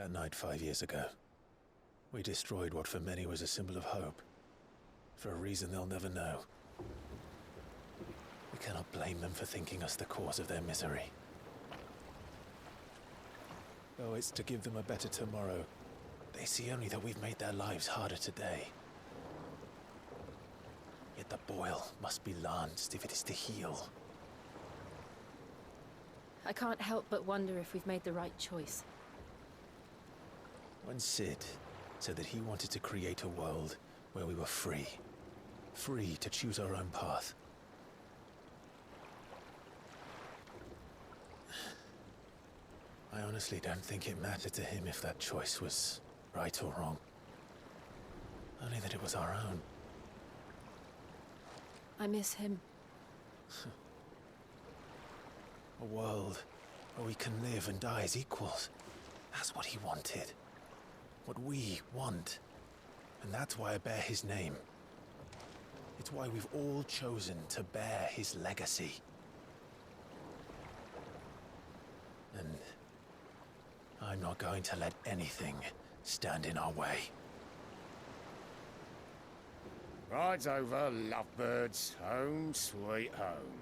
That night 5 years ago, we destroyed what for many was a symbol of hope. For a reason they'll never know. We cannot blame them for thinking us the cause of their misery. Though it's to give them a better tomorrow, they see only that we've made their lives harder today. Yet the boil must be lanced if it is to heal. I can't help but wonder if we've made the right choice. When Cid said that he wanted to create a world where we were free. Free to choose our own path. I honestly don't think it mattered to him if that choice was right or wrong. Only that it was our own. I miss him. A world where we can live and die as equals. That's what he wanted. What we want. And that's why I bear his name. It's why we've all chosen to bear his legacy. And I'm not going to let anything stand in our way. Rides over, lovebirds, home sweet home.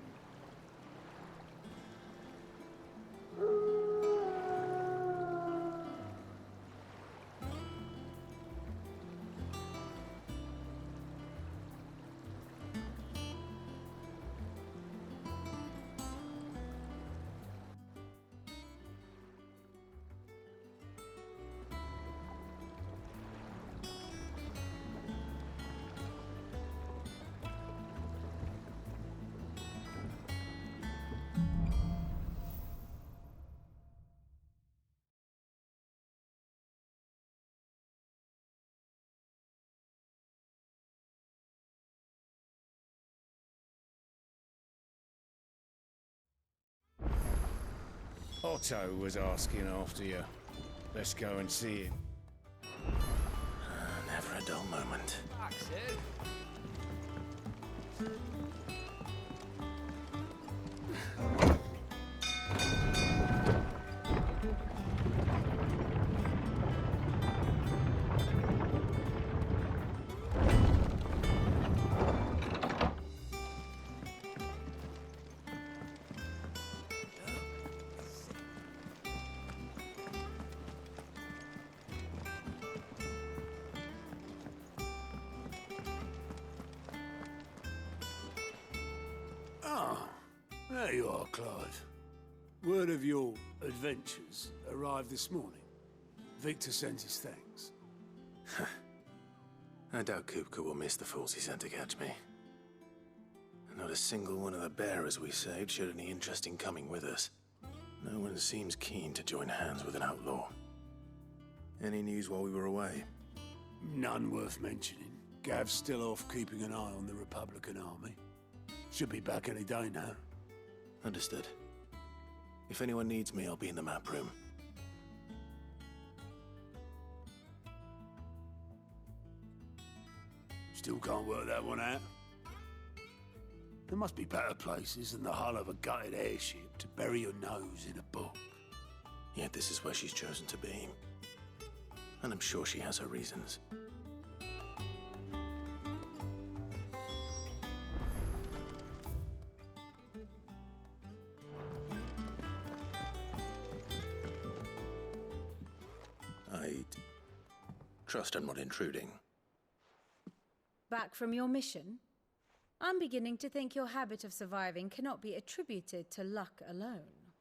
Otto was asking after you. Let's go and see him. Never a dull moment. Back, Cid. There you are, Clive. Word of your adventures arrived this morning. Victor sent his thanks. I doubt Kupka will miss the fools he sent to catch me. And not a single one of the bearers we saved showed any interest in coming with us. No one seems keen to join hands with an outlaw. Any news while we were away? None worth mentioning. Gav's still off keeping an eye on the Republican army. Should be back any day now. Understood. If anyone needs me, I'll be in the map room. Still can't work that one out. There must be better places than the hull of a gutted airship to bury your nose in a book. Yet this is where she's chosen to be. And I'm sure she has her reasons. I trust I'm not intruding. Back from your mission? I'm beginning to think your habit of surviving cannot be attributed to luck alone.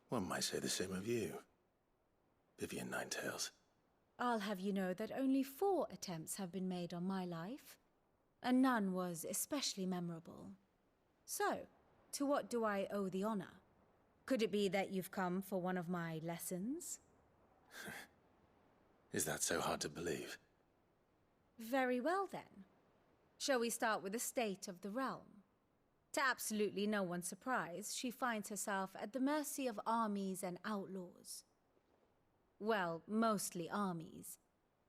One might say the same of you, Vivian Ninetails. I'll have you know that only 4 attempts have been made on my life, and none was especially memorable. So, to what do I owe the honor? Could it be that you've come for one of my lessons? Is that so hard to believe? Very well then. Shall we start with the state of the realm? To absolutely no one's surprise, she finds herself at the mercy of armies and outlaws. Well, mostly armies.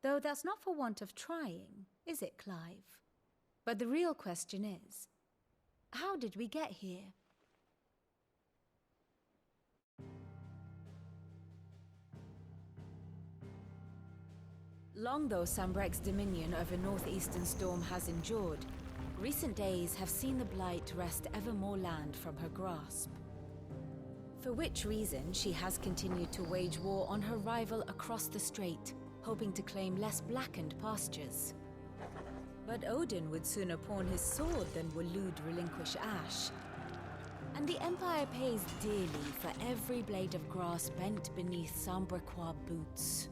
Though that's not for want of trying, is it, Clive? But the real question is, how did we get here? Long though Sambrek's dominion over northeastern Storm has endured, recent days have seen the Blight wrest ever more land from her grasp. For which reason, she has continued to wage war on her rival across the strait, hoping to claim less blackened pastures. But Odin would sooner pawn his sword than Waloed relinquish Ash. And the Empire pays dearly for every blade of grass bent beneath Sambrequois boots.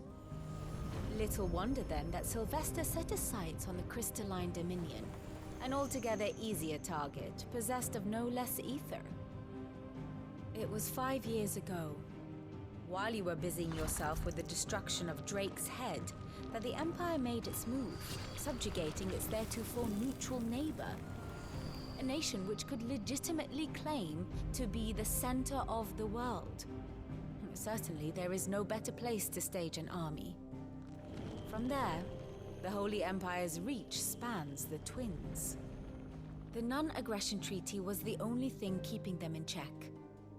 Little wonder then that Sylvester set his sights on the crystalline dominion, an altogether easier target, possessed of no less ether. It was 5 years ago, while you were busying yourself with the destruction of Drake's head, that the Empire made its move, subjugating its theretofore neutral neighbor. A nation which could legitimately claim to be the center of the world. Certainly, there is no better place to stage an army. From there, the Holy Empire's reach spans the Twins. The non-aggression treaty was the only thing keeping them in check.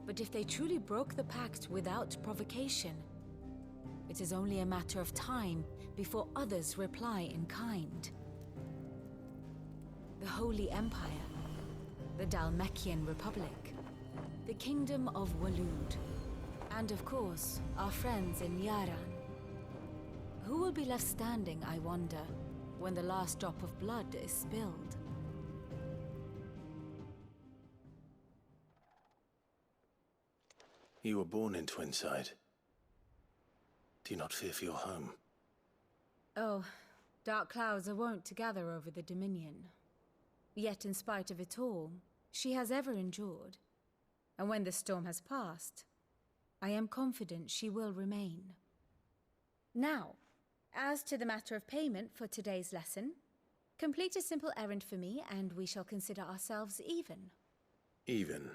But if they truly broke the pact without provocation, it is only a matter of time before others reply in kind. The Holy Empire, the Dhalmekian Republic, the Kingdom of Waloed, and of course, our friends in Yaran. Who will be left standing, I wonder, when the last drop of blood is spilled? You were born in Twinside. Do you not fear for your home? Oh, dark clouds are wont to gather over the Dominion. Yet in spite of it all, she has ever endured. And when the storm has passed, I am confident she will remain. Now, as to the matter of payment for today's lesson, complete a simple errand for me and we shall consider ourselves even. Even?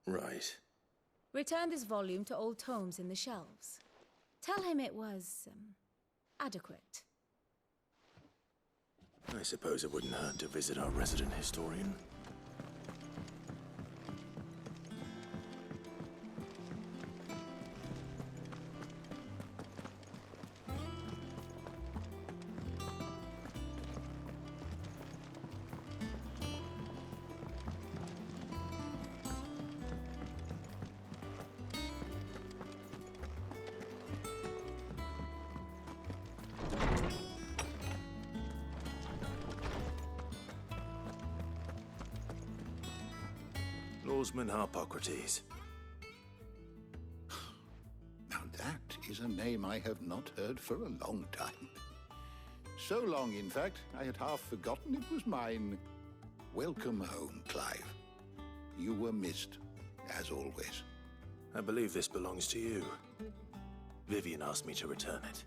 Right. Return this volume to old tomes in the shelves. Tell him it was, adequate. I suppose it wouldn't hurt to visit our resident historian. Lawsman Harpocrates. Now that is a name I have not heard for a long time. So long, in fact, I had half forgotten it was mine. Welcome home, Clive. You were missed, as always. I believe this belongs to you. Vivian asked me to return it.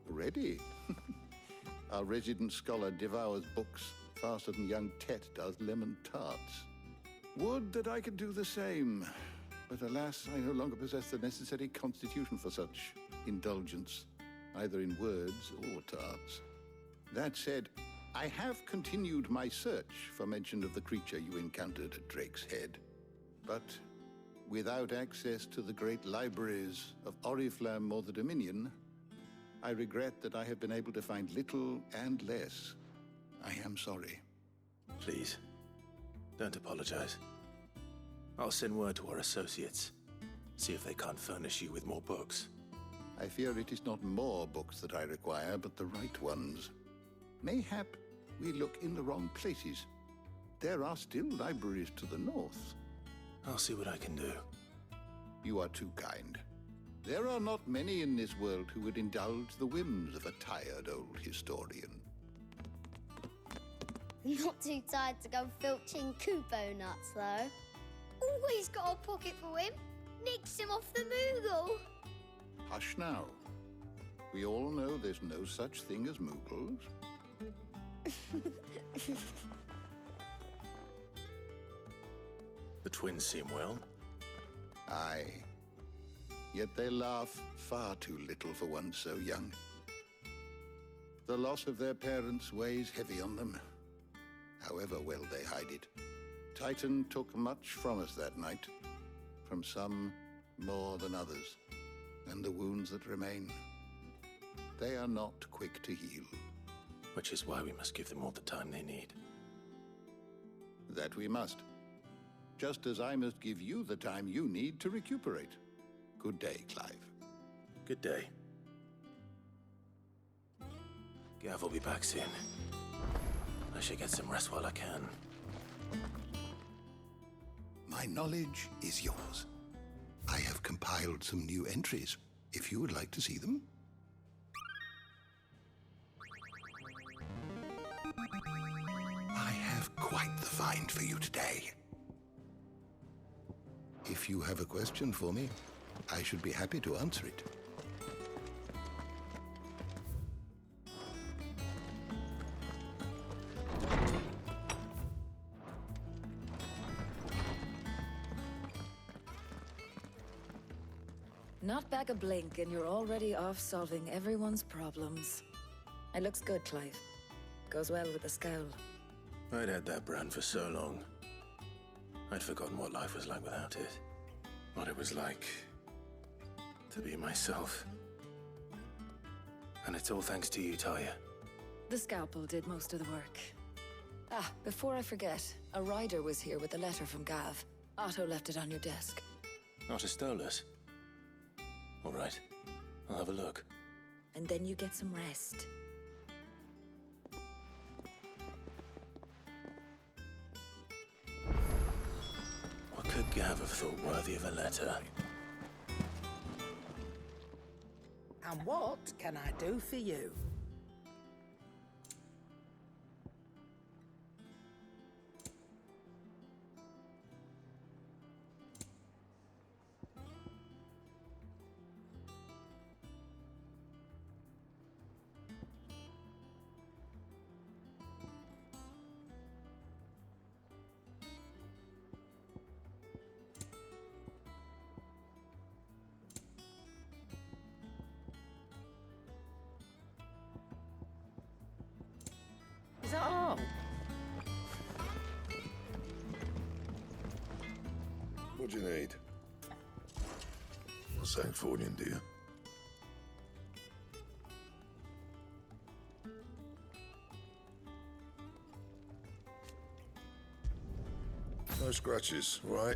Ready? Our resident scholar devours books faster than young Tet does lemon tarts. Would that I could do the same. But alas, I no longer possess the necessary constitution for such indulgence, either in words or tarts. That said, I have continued my search for mention of the creature you encountered at Drake's Head. But without access to the great libraries of Oriflamme or the Dominion, I regret that I have been able to find little and less. I am sorry. Please, don't apologize. I'll send word to our associates. See if they can't furnish you with more books. I fear it is not more books that I require, but the right ones. Mayhap we look in the wrong places. There are still libraries to the north. I'll see what I can do. You are too kind. There are not many in this world who would indulge the whims of a tired old historian. Not too tired to go filching Kupo nuts, though. Always got a pocket for him. Nicks him off the Moogle. Hush now. We all know there's no such thing as Moogles. The twins seem well. Aye. Yet they laugh far too little for one so young. The loss of their parents weighs heavy on them, however well they hide it. Titan took much from us that night. from some more than others, and the wounds that remain, they are not quick to heal. Which is why we must give them all the time they need. That we must. Just as I must give you the time you need to recuperate. Good day, Clive. Good day. Gav will be back soon. I should get some rest while I can. My knowledge is yours. I have compiled some new entries, if you would like to see them. I have quite the find for you today. If you have a question for me, I should be happy to answer it. Not back a blink and you're already off solving everyone's problems. It looks good, Clive. Goes well with the scowl. I'd had that brand for so long. I'd forgotten what life was like without it. What it was like to be myself. And it's all thanks to you, Talia. The scalpel did most of the work. Ah, before I forget, a rider was here with a letter from Gav. Otto left it on your desk. Not a stolus. All right, I'll have a look. And then you get some rest. What could Gav have thought worthy of a letter? And what can I do for you? Is that all? What do you need? St. Fornian, do you? No scratches, right?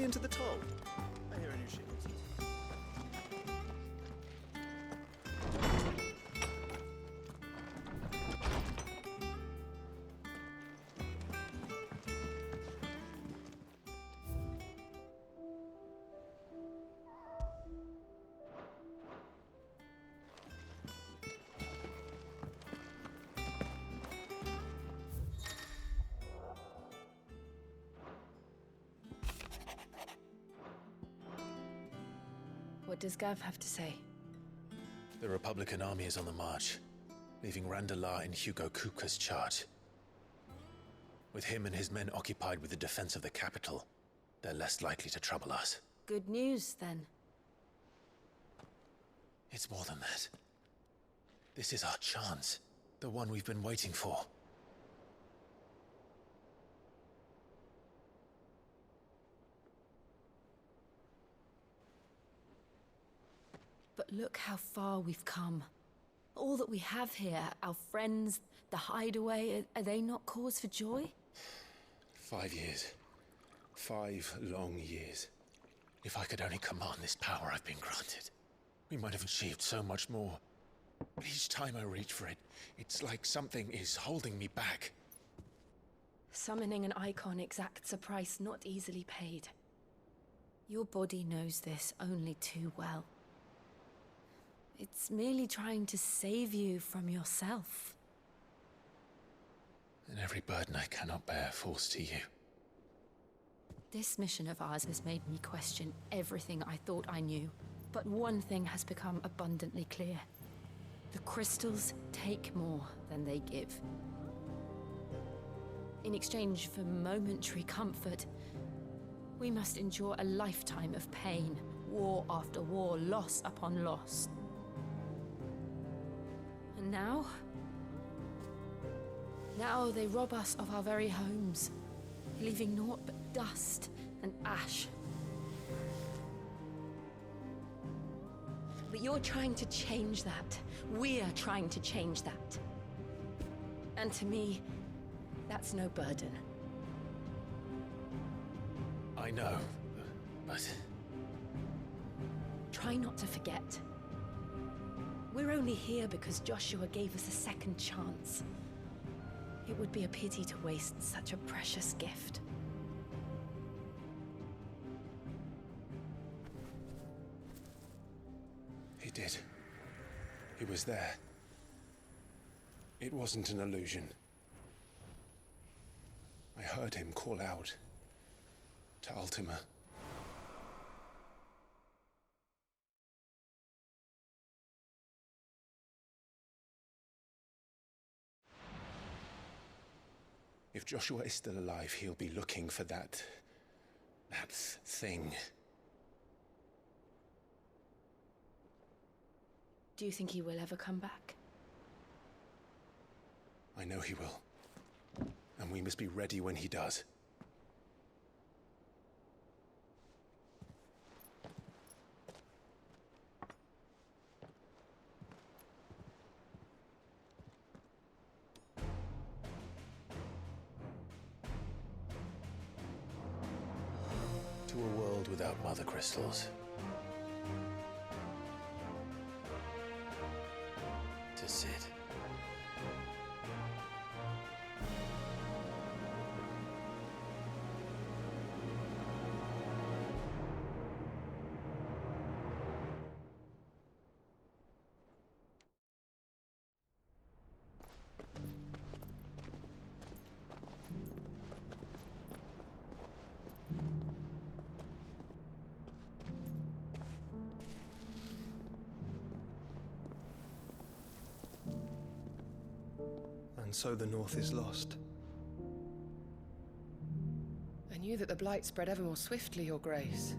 into the toll? I hear a new ship. What does Gav have to say? The Republican army is on the march, leaving Randalar in Hugo Kuka's charge. With him and his men occupied with the defense of the capital, they're less likely to trouble us. Good news, then. It's more than that. This is our chance, the one we've been waiting for. But look how far we've come. All that we have here, our friends, the hideaway, are they not cause for joy? 5 years. 5 long years. If I could only command this power I've been granted, we might have achieved so much more. But each time I reach for it, it's like something is holding me back. Summoning an icon exacts a price not easily paid. Your body knows this only too well. It's merely trying to save you from yourself. And every burden I cannot bear falls to you. This mission of ours has made me question everything I thought I knew. But one thing has become abundantly clear. The crystals take more than they give. In exchange for momentary comfort, we must endure a lifetime of pain, war after war, loss upon loss. And now they rob us of our very homes, leaving naught but dust and ash. But you're trying to change that. We're trying to change that. And to me, that's no burden. I know, but... Try not to forget. We're only here because Joshua gave us a second chance. It would be a pity to waste such a precious gift. He did. He was there. It wasn't an illusion. I heard him call out to Ultima. If Joshua is still alive, he'll be looking for that thing. Do you think he will ever come back? I know he will. And we must be ready when he does. To a world without mother crystals. To Cid. And so the North is lost. I knew that the Blight spread ever more swiftly, Your Grace.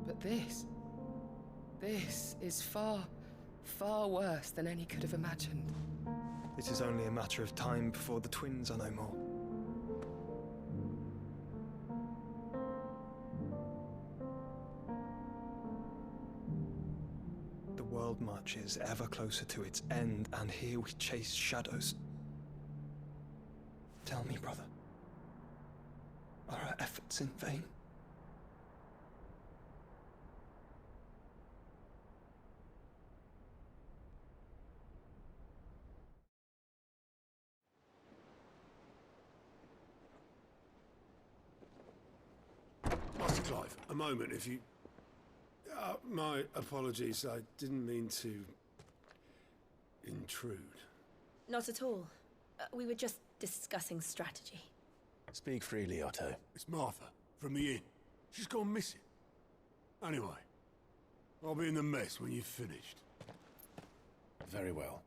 But this is far, far worse than any could have imagined. It is only a matter of time before the twins are no more. The world marches ever closer to its end, and here we chase shadows. Tell me, brother, are our efforts in vain? Clive, a moment, if you... my apologies, I didn't mean to... intrude. Not at all. We were just discussing strategy. Speak freely, Otto. It's Martha, from the inn. She's gone missing. Anyway, I'll be in the mess when you've finished. Very well.